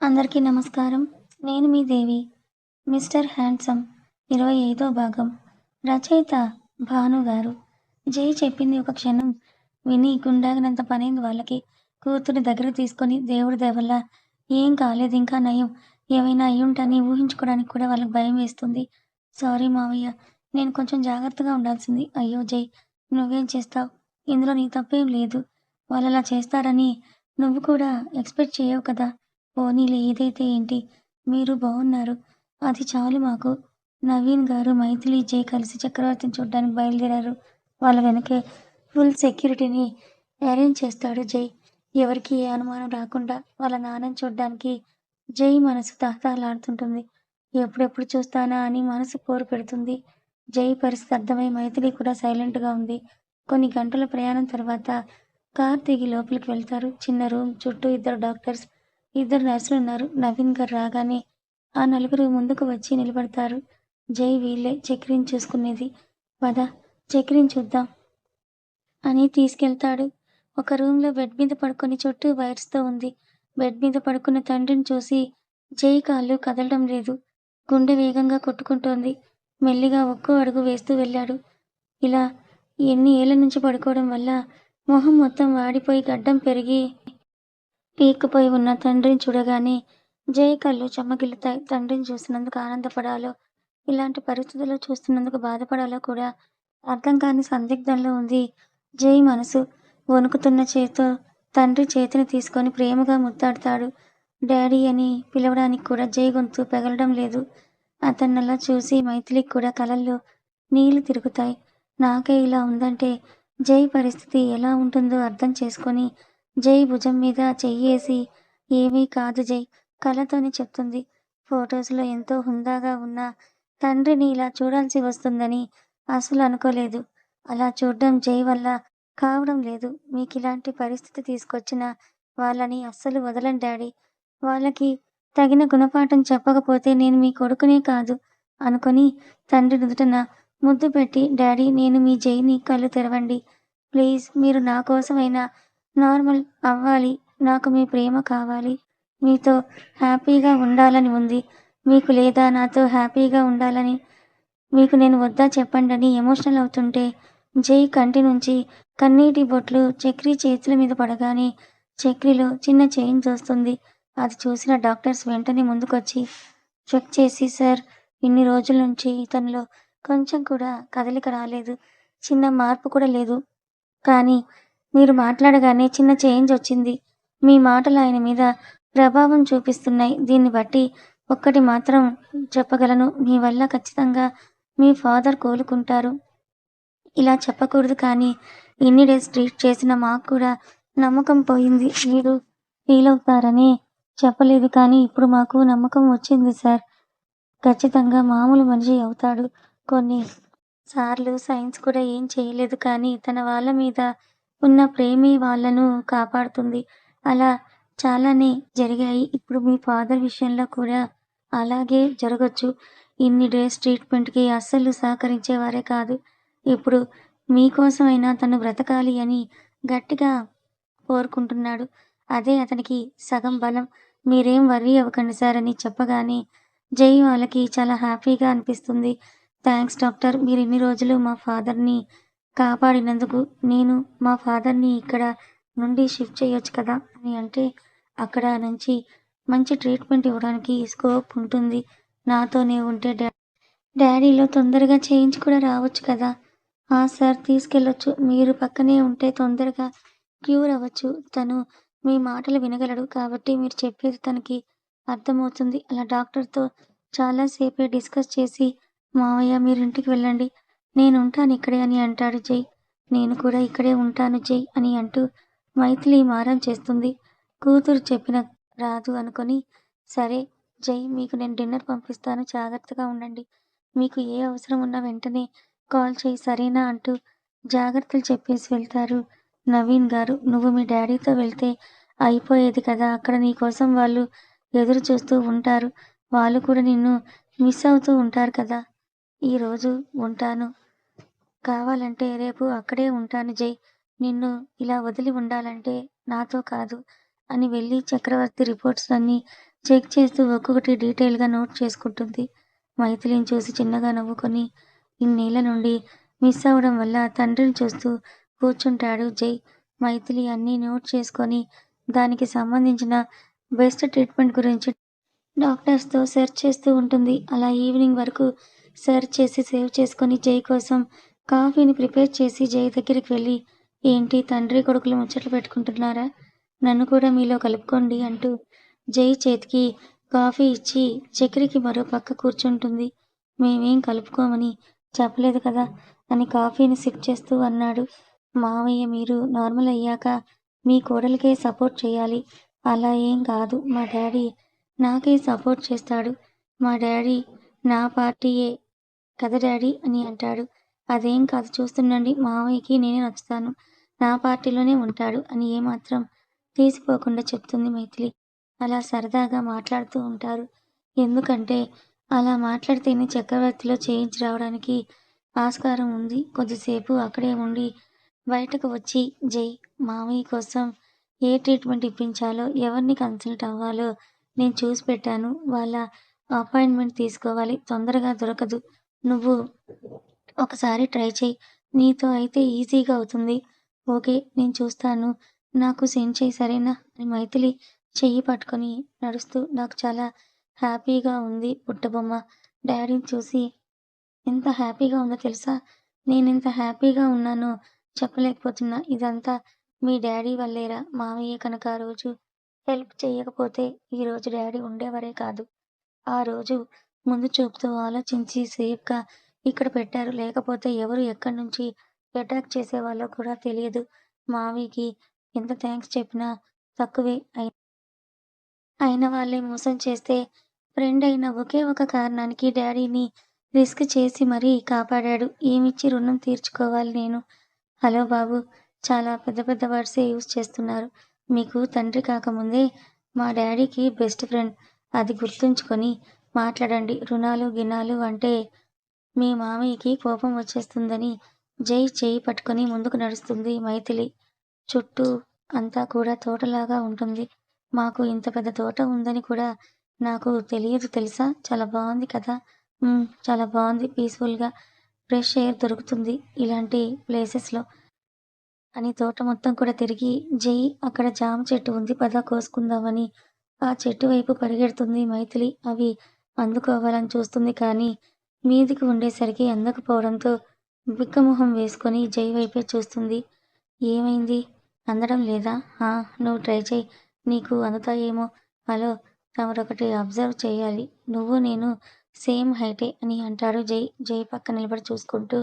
అందరికీ నమస్కారం. నేను మీ దేవి. 'మిస్టర్ హ్యాండ్సమ్' 25వ భాగం. రచయిత భాను గారు. జై చెప్పింది ఒక క్షణం విని గుండాగినంత పనైంది వాళ్ళకి. కూతుర్ని దగ్గరకు తీసుకొని దేవుడి దయ వల్ల ఏం కాలేదు, ఇంకా నయం. ఏమైనా అయ్యుంటని ఊహించుకోవడానికి కూడా వాళ్ళకి భయం వేస్తుంది. సారీ మావయ్య, నేను కొంచెం జాగ్రత్తగా ఉండాల్సింది. అయ్యో జై, నువ్వేం చేస్తావ్? ఇందులో నీ తప్పేం లేదు. వాళ్ళలా చేస్తారని నువ్వు కూడా ఎక్స్‌పెక్ట్ చెయ్యవు కదా! పోనీలే, ఏదైతే ఏంటి, మీరు బావున్నారు. అది చాలు మాకు. నవీన్ గారు, మైథిలి, జై కలిసి చక్రవర్తిని చూడ్డానికి బయలుదేరారు. వాళ్ళ వెనకే ఫుల్ సెక్యూరిటీని అరేంజ్ చేస్తాడు జై. ఎవరికీ ఏ అనుమానం రాకుండా వాళ్ళ నాన్నని చూడ్డానికి జై మనసు తహతహలాడుతుంటుంది. ఎప్పుడెప్పుడు చూస్తానా అని మనసు పోరు పెడుతుంది. జై పరిస్థితి అర్థమై మైథిలి కూడా సైలెంట్‌గా ఉంది. కొన్ని గంటల ప్రయాణం తర్వాత కారు దిగి లోపలికి వెళ్తారు. చిన్న రూమ్, చుట్టూ ఇద్దరు డాక్టర్స్, ఇద్దరు నర్సులున్నారు. నవీన్ గారు రాగానే ఆ నలుగురు ముందుకు వచ్చి నిలబడతారు. జై, వీళ్ళే చెక్కిరిని చూసుకునేది. పద, చెక్కిరిని చూద్దాం అని తీసుకెళ్తాడు. ఒక రూమ్‌లో బెడ్ మీద పడుకొని చుట్టూ వైర్స్‌తో ఉంది. బెడ్ మీద పడుకున్న తండ్రిని చూసి జై కాళ్ళు కదలడం లేదు. గుండె వేగంగా కొట్టుకుంటోంది. మెల్లిగా ఒక్కో అడుగు వేస్తూ వెళ్ళాడు. ఇలా ఎన్ని ఏళ్ల నుంచి పడుకోవడం వల్ల మొహం మొత్తం వాడిపోయి గడ్డం పెరిగి పీక్కుపోయి ఉన్న తండ్రిని చూడగానే జై కళ్ళు చెమ్మగిల్లుతాయి. తండ్రిని చూసినందుకు ఆనందపడాలో, ఇలాంటి పరిస్థితుల్లో చూస్తున్నందుకు బాధపడాలో కూడా అర్థం కాని సందిగ్ధంలో ఉంది జై మనసు. వణుకుతున్న చేత్తో తండ్రి చేతిని తీసుకొని ప్రేమగా ముద్దాడుతాడు. డాడీ అని పిలవడానికి కూడా జై గొంతు పెగలడం లేదు. అతన్నలా చూసి మైథిలికి కూడా కళ్ళల్లో నీళ్లు తిరుగుతాయి. నాకే ఇలా ఉందంటే జై పరిస్థితి ఎలా ఉంటుందో అర్థం చేసుకొని జై భుజం మీద చెయ్యేసి, ఏమీ కాదు జై, కళ్ళతోనే చెప్తుంది. ఫొటోస్‌లో ఎంతో హుందాగా ఉన్న తండ్రిని ఇలా చూడాల్సి వస్తుందని అసలు అనుకోలేదు. అలా చూడ్డం జై వల్ల కావడం లేదు. మీకిలాంటి పరిస్థితి తీసుకొచ్చిన వాళ్ళని అస్సలు వదలను డాడీ. వాళ్ళకి తగిన గుణపాఠం చెప్పకపోతే నేను మీ కొడుకునే కాదు అనుకొని తండ్రి నుదుటన ముద్దు పెట్టి, డాడీ, నేను మీ జైని, కళ్ళు తెరవండి. ప్లీజ్, మీరు నా కోసమైనా నార్మల్ అవ్వాలి. నాకు మీ ప్రేమ కావాలి. మీతో హ్యాపీగా ఉండాలని ఉంది. మీకు లేదా నాతో హ్యాపీగా ఉండాలని? మీకు నేను వద్దా చెప్పండని ఎమోషనల్ అవుతుంటే జై కంటి నుంచి కన్నీటి బొట్లు చక్రి చేతుల మీద పడగానే చక్రిలో చిన్న చేంజ్ వస్తుంది. అది చూసిన డాక్టర్స్ వెంటనే ముందుకొచ్చి చెక్ చేసి, సార్, ఇన్ని రోజుల నుంచి ఇతనిలో కొంచెం కూడా కదలిక రాలేదు. చిన్న మార్పు కూడా లేదు. కానీ మీరు మాట్లాడగానే చిన్న చేంజ్ వచ్చింది. మీ మాటలు ఆయన మీద ప్రభావం చూపిస్తున్నాయి. దీన్ని బట్టి ఒక్కటి మాత్రం చెప్పగలను, మీ వల్ల ఖచ్చితంగా మీ ఫాదర్ కోలుకుంటారు. ఇలా చెప్పకూడదు కానీ ఇన్ని డేస్ ట్రీట్ చేసిన మాకు కూడా నమ్మకం పోయింది. మీరు ఫీల్ అవుతారని చెప్పలేదు, కానీ ఇప్పుడు మాకు నమ్మకం వచ్చింది సార్. ఖచ్చితంగా మామూలు మనిషి అవుతాడు. కొన్ని సార్లు సైన్స్ కూడా ఏం చేయలేదు, కానీ తన వాళ్ళ మీద ఉన్న ప్రేమే వాళ్ళను కాపాడుతుంది. అలా చాలానే జరిగాయి. ఇప్పుడు మీ ఫాదర్ విషయంలో కూడా అలాగే జరగొచ్చు. ఇన్ని డేస్ ట్రీట్మెంట్‌కి అస్సలు సహకరించేవారే కాదు. ఇప్పుడు మీకోసమైనా తను బ్రతకాలి అని గట్టిగా కోరుకుంటున్నాడు. అదే అతనికి సగం బలం. మీరేం వర్రీ అవ్వకండి సార్ అని చెప్పగానే జై వాళ్ళకి చాలా హ్యాపీగా అనిపిస్తుంది. థాంక్స్ డాక్టర్, మీరిన్ని రోజులు మా ఫాదర్‌ని కాపాడినందుకు. నేను మా ఫాదర్‌ని ఇక్కడ నుండి షిఫ్ట్ చేయొచ్చు కదా అని అంటే, అక్కడ నుంచి మంచి ట్రీట్మెంట్ ఇవ్వడానికి స్కోప్ ఉంటుంది. నాతోనే ఉంటే డాడీలో తొందరగా చేంజ్ కూడా రావచ్చు కదా. ఆ సార్, తీసుకెళ్ళొచ్చు. మీరు పక్కనే ఉంటే తొందరగా క్యూర్ అవ్వచ్చు. తను మీ మాటలు వినగలడు కాబట్టి మీరు చెప్పేది తనకి అర్థమవుతుంది. అలా డాక్టర్‌తో చాలా సేపే డిస్కస్ చేసి, మావయ్య, మీరు ఇంటికి వెళ్ళండి. నేనుంటాను ఇక్కడే అని అంటాడు జై. నేను కూడా ఇక్కడే ఉంటాను జై అని అంటూ మైథిలి మారం చేస్తుంది. కూతురు చెప్పిన రాదు అనుకొని, సరే జై, మీకు నేను డిన్నర్ పంపిస్తాను. జాగ్రత్తగా ఉండండి. మీకు ఏ అవసరం ఉన్నా వెంటనే కాల్ చేయి, సరేనా అంటూ జాగ్రత్తలు చెప్పేసి వెళ్తారు నవీన్ గారు. నువ్వు మీ డాడీతో వెళ్తే అయిపోయేది కదా. అక్కడ నీకోసం వాళ్ళు ఎదురు చూస్తూ ఉంటారు. వాళ్ళు కూడా నిన్ను మిస్ అవుతూ ఉంటారు కదా. ఈరోజు ఉంటాను, కావాలంటే రేపు అక్కడే ఉంటాను జై. నిన్ను ఇలా వదిలి ఉండాలంటే నాతో కాదు అని వెళ్ళి చక్రవర్తి రిపోర్ట్స్ అన్నీ చెక్ చేస్తూ ఒక్కొక్కటి డీటెయిల్‌గా నోట్ చేసుకుంటుంది. మైథిలిని చూసి చిన్నగా నవ్వుకొని, ఇన్నేళ్ల నుండి మిస్ అవ్వడం వల్ల తండ్రిని చూస్తూ కూర్చుంటాడు జై. మైథిలి అన్నీ నోట్ చేసుకొని, దానికి సంబంధించిన బెస్ట్ ట్రీట్మెంట్ గురించి డాక్టర్స్‌తో సెర్చ్ చేస్తూ ఉంటుంది. అలా ఈవినింగ్ వరకు సెర్చ్ చేసి సేవ్ చేసుకొని జై కోసం కాఫీని ప్రిపేర్ చేసి జై దగ్గరికి వెళ్ళి, "ఏంటి తండ్రి కొడుకులు ముచ్చట్లు పెట్టుకుంటున్నారా? నన్ను కూడా మీలో కలుపుకోండి" అంటూ జై చేతికి కాఫీ ఇచ్చి చక్రికి మరో పక్క కూర్చుంటుంది. "మేమేం కలుపుకోమని చెప్పలేదు కదా" అని కాఫీని సిప్ చేస్తూ అన్నాడు. "మావయ్య మీరు నార్మల్ అయ్యాక మీ కోడలికే సపోర్ట్ చేయాలి. అలా ఏం కాదు. మా డాడీ నాకే సపోర్ట్ చేస్తాడు. మా డాడీ నా పార్టీయే కదా డాడీ" అని అంటాడు. "అదేం కాదు చూస్తుండండి మావయ్యకి నేనే నచ్చుతాను. నా పార్టీలోనే ఉంటాడు" అని ఏమాత్రం తీసిపోకుండా చెప్తుంది మైథిలి. అలా సరదాగా మాట్లాడుతూ ఉంటారు. ఎందుకంటే అలా మాట్లాడితేనే చక్రవర్తిలో చేంజ్ రావడానికి ఆస్కారం ఉంది. కొద్దిసేపు అక్కడే ఉండి బయటకు వచ్చి జై, "మావయ్య కోసం ఏ ట్రీట్మెంట్ ఇప్పించాలో, ఎవరిని కన్సల్ట్ అవ్వాలో నేను చూసి పెట్టాను. వాళ్ళ అపాయింట్మెంట్ తీసుకోవాలి. తొందరగా దొరకదు. నువ్వు ఒకసారి ట్రై చెయ్యి. నీతో అయితే ఈజీగా అవుతుంది. ఓకే. నేను చూస్తాను. నాకు సెండ్ చెయ్యి సరేనా" అని మైథిలి చెయ్యి పట్టుకొని నడుస్తూ, "నాకు చాలా హ్యాపీగా ఉంది బుట్టబొమ్మ. డాడీని చూసి ఎంత హ్యాపీగా ఉందో తెలుసా? నేనెంత హ్యాపీగా ఉన్నానో చెప్పలేకపోతున్నా. ఇదంతా మీ డాడీ వల్లేరా? మావయ్య కనుక ఆ రోజు హెల్ప్ చెయ్యకపోతే ఈరోజు డాడీ ఉండేవారే కాదు. ఆ రోజు ముందు చూపుతో ఆలోచించి సేఫ్‌గా ఇక్కడ పెట్టారు. లేకపోతే ఎవరు ఎక్కడి నుంచి అటాక్ చేసేవాళ్ళో కూడా తెలియదు. మావయ్యకి ఎంత థాంక్స్ చెప్పినా తక్కువే. అయిన వాళ్ళే మోసం చేస్తే ఫ్రెండ్ అయిన ఒకే ఒక కారణానికి డాడీని రిస్క్ చేసి మరీ కాపాడాడు. ఏమిచ్చి రుణం తీర్చుకోవాలి నేను?" "హలో బాబు! చాలా పెద్ద పెద్ద వర్డ్సే యూజ్ చేస్తున్నారు. మీకు తండ్రి కాకముందే మా డాడీకి బెస్ట్ ఫ్రెండ్. అది గుర్తుంచుకొని మాట్లాడండి. రుణాలు గిణాలు అంటే మీ మామయ్యకి కోపం వచ్చేస్తుందని" జై చెయ్యి పట్టుకొని ముందుకు నడుస్తుంది మైథిలి. చుట్టూ అంతా కూడా తోటలాగా ఉంటుంది. "మాకు ఇంత పెద్ద తోట ఉందని కూడా నాకు తెలియదు తెలుసా? చాలా బావుంది కదా!" చాలా బావుంది. పీస్‌ఫుల్‌గా ఫ్రెష్ ఎయిర్ దొరుకుతుంది ఇలాంటి ప్లేసెస్‌లో" అని తోట మొత్తం కూడా తిరిగి, "జై అక్కడ జామ చెట్టు ఉంది పద కోసుకుందామని" ఆ చెట్టు వైపు పరిగెడుతుంది మైథిలి. అవి అందుకోవాలని చూస్తుంది కానీ, మీదికి ఉండేసరికి అందకపోవడంతో బిక్కమొహం వేసుకొని జై వైపే చూస్తుంది. "ఏమైంది? అందడం లేదా? ఆ! నువ్వు ట్రై చెయ్. నీకు అందుతాయేమో." "హలో! తమరొకటి అబ్జర్వ్ చెయ్యాలి. నువ్వు నేను సేమ్ హైటే" అని అంటాడు జై. జై పక్క నిలబడి చూసుకుంటూ,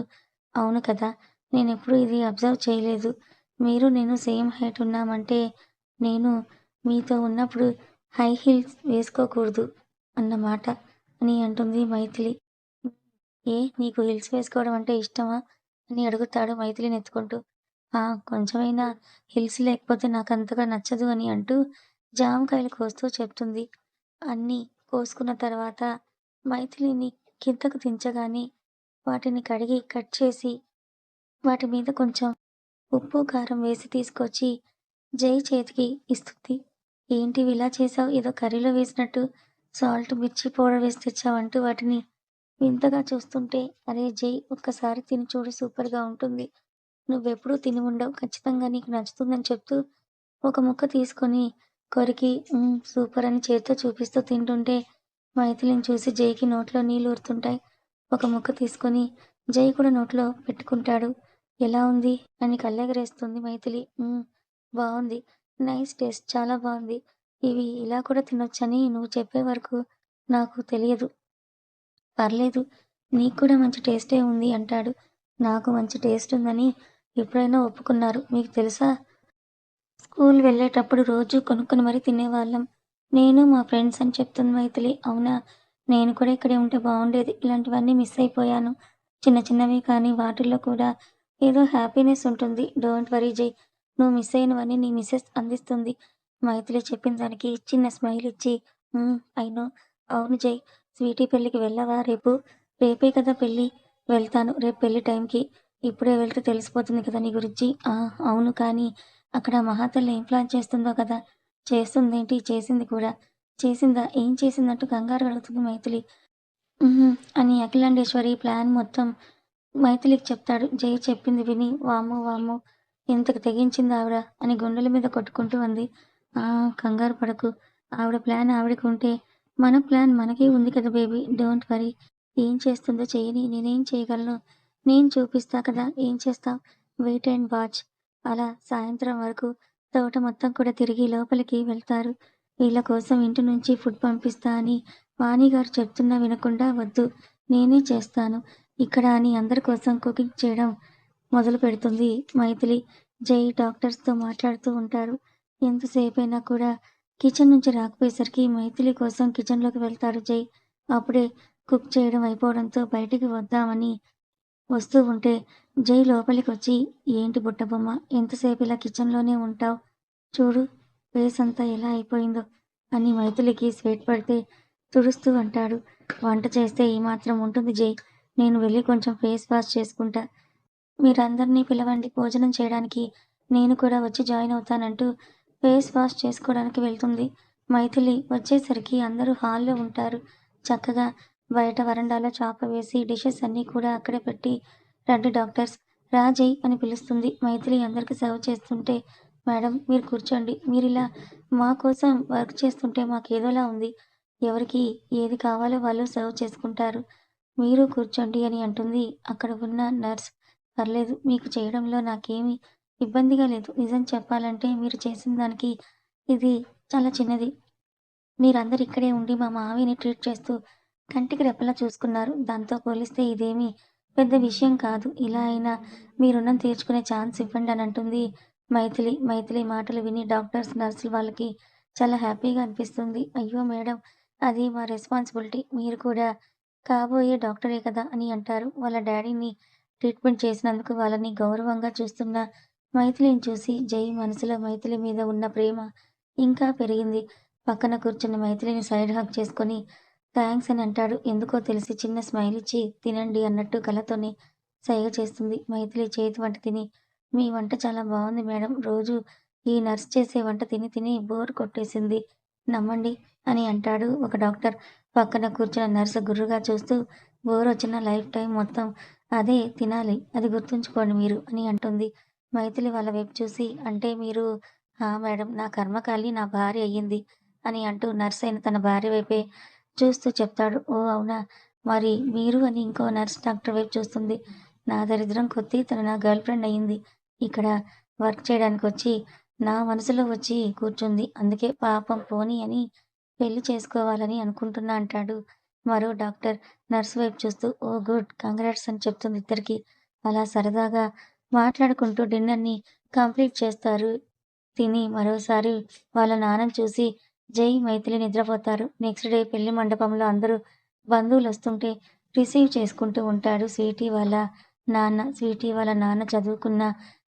"అవును కదా! నేనెప్పుడూ ఇది అబ్జర్వ్ చేయలేదు. మీరు నేను సేమ్ హైట్ ఉన్నామంటే నేను మీతో ఉన్నప్పుడు హై హీల్స్ వేసుకోకూడదు అన్నమాట" అని అంటుంది మైథిలి. "హ్మ్. ఏ నీకు హిల్స్ వేసుకోవడం అంటే ఇష్టమా?" అని అడుగుతాడు మైథిలినెత్తుకుంటూ. "ఆ! కొంచెమైనా హిల్స్ లేకపోతే నాకంతగా నచ్చదు" అని అంటూ జామకాయలు కోస్తూ చెప్తుంది. అన్నీ కోసుకున్న తర్వాత మైథిలిని కిందకు దించగానే వాటిని కడిగి కట్ చేసి వాటి మీద కొంచెం ఉప్పు, కారం వేసి తీసుకొచ్చి జై చేతికి ఇస్తుంది. "ఏంటివి ఇలా చేశావు? ఏదో కర్రీలో వేసినట్టు సాల్ట్, మిర్చి పౌడర్ వేసి తెచ్చావు" అంటూ వాటిని వింతగా చూస్తుంటే, "అరే జై ఒక్కసారి తిని చూడు సూపర్‌గా ఉంటుంది. నువ్వెప్పుడూ తిని ఉండవు. ఖచ్చితంగా నీకు నచ్చుతుందని" చెప్తూ ఒక ముక్క తీసుకొని కొరికి సూపర్ అని చేత్తో చూపిస్తూ తింటుంటే మైథిలిని చూసి జైకి నోట్లో నీళ్లూరుతుంటాయి. ఒక ముక్క తీసుకొని జై కూడా నోట్లో పెట్టుకుంటాడు. "ఎలా ఉంది?" అని కళ్ళెగరేస్తుంది మైథిలి. బావుంది. Nice taste. చాలా బావుంది. ఇవి ఇలా కూడా తినొచ్చని నువ్వు చెప్పే వరకు నాకు తెలియదు. పర్లేదు. నీకు కూడా మంచి టేస్టే ఉంది" అంటాడు. "నాకు మంచి టేస్ట్ ఉందని ఎప్పుడైనా ఒప్పుకున్నారు. మీకు తెలుసా? స్కూల్ వెళ్ళేటప్పుడు రోజూ కొనుక్కొని మరీ తినేవాళ్ళం. నేను, మా ఫ్రెండ్స్" అని చెప్తుంది మైథిలి. "అవునా? నేను కూడా ఇక్కడే ఉంటే బావుండేది. ఇలాంటివన్నీ మిస్ అయిపోయాను. చిన్న చిన్నవే కానీ వాటిల్లో కూడా ఏదో హ్యాపీనెస్ ఉంటుంది. డోంట్ వరీ జై. నువ్వు మిస్ అయినవన్నీ నీ మిసెస్ అందిస్తుంది." మైథిలి చెప్పిన దానికి చిన్న స్మైల్ ఇచ్చి, ఐ నో. అవును జై. స్వీటీ పెళ్ళికి వెళ్ళవా రేపు? రేపే కదా పెళ్లి. వెళ్తాను రేపు పెళ్లి టైంకి. ఇప్పుడే వెళ్తే తెలిసిపోతుంది కదా నీ గురించి. ఆ! అవును కానీ అక్కడ మహాతల్లి ఏం ప్లాన్ చేస్తుందో కదా! చేస్తుందేంటి? చేసింది కూడా. చేసిందా? ఏం చేసిందంటూ కంగారుగా అడుగుతుంది మైథిలి. హుహు. అని అఖిలాండేశ్వరి ప్లాన్ మొత్తం మైథిలికి చెప్తాడు. జై చెప్పింది విని వామ్మో! వామ్మో! ఇంతకు తెగించిందావిడ అని గుండెల మీద కొట్టుకుంటూ అంది. ఆ! కంగారు పడకు. ఆవిడ ప్లాన్ ఆవిడకుంటే, మన ప్లాన్ మనకి ఉంది కదా బేబీ! Don't worry. ఏం చేస్తుందో చెయ్యని. నేనేం చేయగలను? నేను చూపిస్తా కదా! ఏం చేస్తావ్? Wait and watch. అలా సాయంత్రం వరకు తోట మొత్తం కూడా తిరిగి లోపలికి వెళ్తారు. వీళ్ళ కోసం ఇంటి నుంచి ఫుడ్ పంపిస్తా అని వాణిగారు చెప్తున్నా వినకుండా వద్దు నేనే చేస్తాను ఇక్కడ అని అందరి కోసం కుకింగ్ చేయడం మొదలుపెడుతుంది మైథిలి. జై డాక్టర్స్‌తో మాట్లాడుతూ ఉంటారు. ఎంతసేపైనా కూడా కిచెన్ నుంచి రాకపోయేసరికి మైథిలి కోసం కిచెన్‌లోకి వెళ్తాడు జై. అప్పుడే కుక్ చేయడం అయిపోవడంతో బయటికి వద్దామని వస్తూ ఉంటే జై లోపలికొచ్చి, "ఏంటి బుట్టబొమ్మ ఎంతసేపు ఇలా కిచెన్‌లోనే ఉంటావు? చూడు ఫేస్ అంతా ఎలా అయిపోయిందో" అని మైథిలికి స్వెట్ పడితే తుడుస్తూ అంటాడు. "వంట చేస్తే ఈ మాత్రం ఉంటుంది జై. నేను వెళ్ళి కొంచెం ఫేస్ వాష్ చేసుకుంటా. మీరందరినీ పిలవండి భోజనం చేయడానికి. నేను కూడా వచ్చి జాయిన్ అవుతానంటూ ఫేస్ వాష్ చేసుకోవడానికి వెళ్తుంది. మైథిలి వచ్చేసరికి అందరూ హాల్‌లో ఉంటారు. చక్కగా బయట వరండాలో చాప వేసి డిషెస్ అన్నీ కూడా అక్కడే పెట్టి రండి డాక్టర్స్, రా జై అని పిలుస్తుంది. మైథిలి అందరికి సర్వ్ చేస్తుంటే, మేడం మీరు కూర్చోండి. మీరిలా మా కోసం వర్క్ చేస్తుంటే మాకేదోలా ఉంది. ఎవరికి ఏది కావాలో వాళ్ళు సర్వ్ చేసుకుంటారు. మీరు కూర్చోండి అని అంటుంది అక్కడ ఉన్న నర్స్. పర్లేదు. మీకు చేయడంలో నాకేమీ ఇబ్బందిగా లేదు. నిజం చెప్పాలంటే మీరు చేసిన దానికి ఇది చాలా చిన్నది. మీరందరూ ఇక్కడే ఉండి మా మావయ్యని ట్రీట్ చేస్తూ కంటికి రెప్పలా చూసుకున్నారు. దాంతో పోలిస్తే ఇదేమీ పెద్ద విషయం కాదు. ఇలా అయినా మీ రుణం తీర్చుకునే ఛాన్స్ ఇవ్వండి అని అంటుంది మైథిలి. మైథిలి మాటలు విని డాక్టర్స్, నర్సులు వాళ్ళకి చాలా హ్యాపీగా అనిపిస్తుంది. అయ్యో మేడం! అది మా రెస్పాన్సిబిలిటీ. మీరు కూడా కాబోయే డాక్టరే కదా అని అంటారు. వాళ్ళ డ్యాడీని ట్రీట్మెంట్ చేసినందుకు వాళ్ళని గౌరవంగా చూస్తున్న మైథిలిని చూసి జై మనసులో మైథిలి మీద ఉన్న ప్రేమ ఇంకా పెరిగింది. పక్కన కూర్చున్న మైథిలిని సైడ్ హగ్ చేసుకొని థాంక్స్ అని అంటాడు. ఎందుకో తెలిసి చిన్న స్మైల్ ఇచ్చి తినండి అన్నట్టు కళ్ళతోనే సైగ చేస్తుంది. మైథిలి చేతి వంట తిని మీ వంట చాలా బావుంది మేడం. రోజూ ఈ నర్స్ చేసే వంట తిని తిని బోర్ కొట్టేసింది. నమ్మండి అని అంటాడు ఒక డాక్టర్. పక్కన కూర్చున్న నర్సు గుర్రుగా చూస్తూ బోరొచ్చిన లైఫ్ టైం మొత్తం అదే తినాలి. అది గుర్తుంచుకోండి మీరు అని అంటుంది. మైథిలి వాళ్ళ వైపు చూసి అంటే మీరు ఆ! మేడం నా కర్మకాలి నా భార్య అయ్యింది అని అంటూ నర్సయిన తన భార్య వైపే చూస్తూ చెప్తాడు. ఓహ్! అవునా! మరి మీరు అని ఇంకో నర్స్ డాక్టర్ వైపు చూస్తుంది. నా దరిద్రం కొద్దీ తను నా గర్ల్ ఫ్రెండ్ అయింది. ఇక్కడ వర్క్ చేయడానికొచ్చి నా మనసులో వచ్చి కూర్చుంది. అందుకే పాపం పోనీ అని పెళ్లి చేసుకోవాలని అనుకుంటున్నా అంటాడు. మరో డాక్టర్ నర్స్ వైపు చూస్తూ ఓహ్! గుడ్. కంగ్రాట్స్ అని చెప్తుంది ఇద్దరికీ. అలా సరదాగా మాట్లాడుకుంటూ డిన్నర్‌ని కంప్లీట్ చేస్తారు. తిని మరోసారి వాళ్ళ నాన్నని చూసి జై, మైథిలి నిద్రపోతారు. నెక్స్ట్ డే పెళ్లి మండపంలో అందరూ బంధువులొస్తుంటే రిసీవ్ చేసుకుంటూ ఉంటాడు స్వీటీ వాళ్ళ నాన్న. స్వీటీ వాళ్ళ నాన్న చదువుకున్న,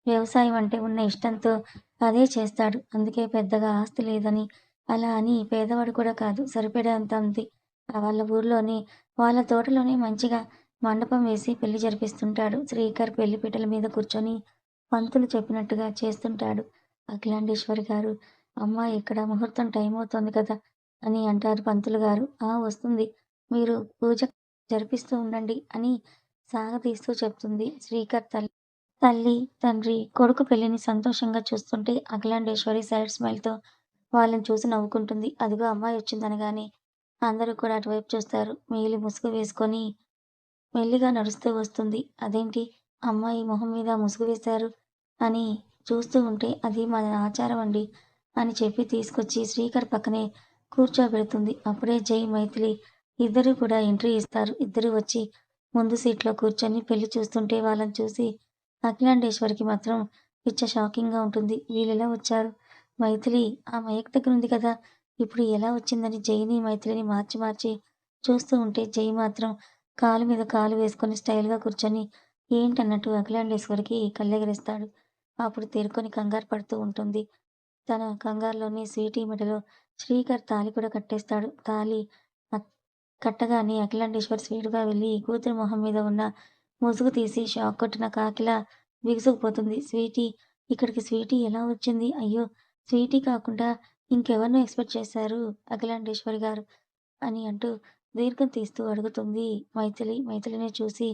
వ్యవసాయం అంటే ఉన్న ఇష్టంతో అదే చేస్తాడు. అందుకే పెద్దగా ఆస్తి లేదని, అలా అని పేదవాడు కూడా కాదు. సరిపడేంత ఉంది. వాళ్ళ ఊర్లోనే వాళ్ళ తోటలోనే మంచిగా మండపం వేసి పెళ్లి జరిపిస్తుంటాడు. శ్రీకర్ పెళ్లి పీటల మీద కూర్చొని పంతులు చెప్పినట్టుగా చేస్తుంటాడు. అఖిలాండేశ్వరి గారు, "అమ్మా ఎక్కడ? ముహూర్తం టైమవుతోంది కదా" అని అంటారు పంతులు గారు. "ఆ! వస్తుంది. మీరు పూజ జరిపిస్తూ ఉండండి" అని సాగదీస్తూ చెప్తుంది శ్రీకర్ తల్లి. తల్లి, తండ్రి కొడుకు పెళ్లిని సంతోషంగా చూస్తుంటే అఖిలాండేశ్వరి సైడ్ స్మైల్‌తో వాళ్ళని చూసి నవ్వుకుంటుంది. అదిగో అమ్మాయొచ్చిందనగానే అందరూ కూడా అటువైపు చూస్తారు. నీలి ముసుగు వేసుకొని మెల్లిగా నడుస్తూ వస్తుంది. అదేంటి అమ్మాయి మొహం మీద ముసుగు వేశారు అని చూస్తూ ఉంటే, అది మన ఆచారం అండి అని చెప్పి తీసుకొచ్చి శ్రీకర్ పక్కనే కూర్చోబెడుతుంది. అప్పుడే జై, మైథిలి ఇద్దరూ కూడా ఎంట్రీ ఇస్తారు. ఇద్దరూ వచ్చి ముందు సీట్‌లో కూర్చొని పెళ్లి చూస్తుంటే వాళ్ళని చూసి అఖిలాండేశ్వరికి మాత్రం పిచ్చ షాకింగ్‌గా ఉంటుంది. వీళ్ళెలా వచ్చారు? మైథిలి ఆ మైక్ దగ్గరుంది కదా! ఇప్పుడు ఎలా వచ్చిందని జైని, మైథిలిని మార్చి మార్చి చూస్తూ ఉంటే జై మాత్రం కాలు మీద కాలు వేసుకొని స్టైల్‌గా కూర్చొని ఏంటన్నట్టు అఖిలాండేశ్వరికి కళ్ళెగరేస్తాడు. అప్పుడు తేరుకొని కంగారు పడుతూ ఉంటుంది. తన కంగారులోనే స్వీటీ మెడలో శ్రీకర్ తాళి కూడా కట్టేస్తాడు. తాళి అక్ కట్టగానే అఖిలాండేశ్వరి స్పీడుగా వెళ్లి కూతురి మొహం మీద ఉన్న ముసుగు తీసి షాక్ కొట్టిన కాకిలా బిగుసుకుపోతుంది. స్వీటీ ఇక్కడికి స్వీటీ ఎలా వచ్చింది? అయ్యో! స్వీటీ కాకుండా ఇంకెవరినో ఎక్స్‌పెక్ట్ చేశారు అఖిలాండేశ్వరి గారు అని అంటూ దీర్ఘం తీస్తూ అడుగుతుంది మైథిలి. మైథిలిని చూసి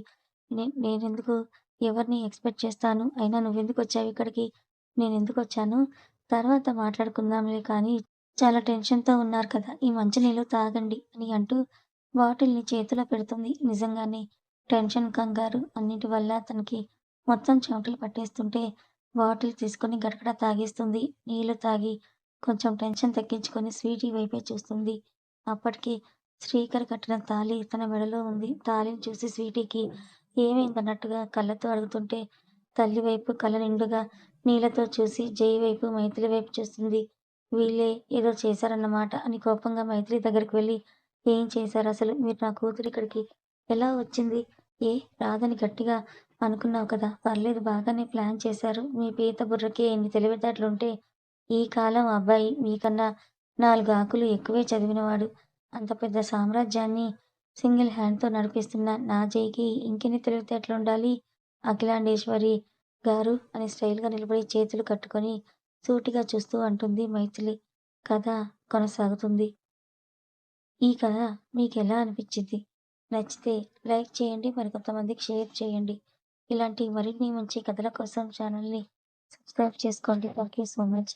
నేనెందుకు ఎవరిని ఎక్స్‌పెక్ట్ చేస్తాను? అయినా నువ్వెందుకొచ్చావిక్కడికి? నేనెందుకొచ్చాను? తర్వాత మాట్లాడుకుందాంలే కానీ చాలా టెన్షన్‌తో ఉన్నారు కదా! ఈ మంచినీళ్ళు తాగండి అని అంటూ బాటిల్‌ని చేతిలో పెడుతుంది. నిజంగానే టెన్షన్, కంగారు అన్నిటి వల్ల తనకి మొత్తం చెమటలు పట్టేస్తుంటే బాటిల్ తీసుకొని గడగడ తాగేస్తుంది. నీళ్లు తాగి కొంచెం టెన్షన్ తగ్గించుకొని స్వీటీ వైపే చూస్తుంది. అప్పటికి శ్రీకర్ కట్టిన తాళి తన మెడలో ఉంది. తాళిని చూసి స్వీటీకి ఏమైందన్నట్టుగా కళ్ళతో అడుగుతుంటే తల్లి వైపు కళ్ళ నిండుగా నీళ్ళతో చూసి జై వైపు, మైథిలి వైపు చూస్తుంది. వీళ్ళే ఏదో చేశారన్నమాట అని కోపంగా మైథిలి దగ్గరికి వెళ్లి ఏం చేశారసలు? మీరు నా కూతురు ఇక్కడికి ఎలా వచ్చింది? ఏ రాదని గట్టిగా అనుకున్నావు కదా! పర్లేదు బాగానే ప్లాన్ చేశారు. మీ పీత బుర్రకి ఎన్ని తెలివితేటలుంటే ఈ కాలం అబ్బాయి మీకన్నా 4 ఆకులు ఎక్కువే చదివినవాడు. అంత పెద్ద సామ్రాజ్యాన్ని సింగిల్ హ్యాండ్‌తో నడిపిస్తున్న నా జైకి ఇంకెన్ని తెలివితేటలుండాలి? అఖిలాండేశ్వరి గారు అని స్టైల్‌గా నిలబడి చేతులు కట్టుకొని సూటిగా చూస్తూ అంటుంది మైథిలి. కథ కొనసాగుతుంది. ఈ కథ మీకెలా అనిపించింది? నచ్చితే లైక్ చేయండి. మరికొంతమందికి షేర్ చేయండి. ఇలాంటి మరిన్ని మంచి కథల కోసం ఛానల్‌ని సబ్స్క్రైబ్ చేసుకోండి. Thank you so much.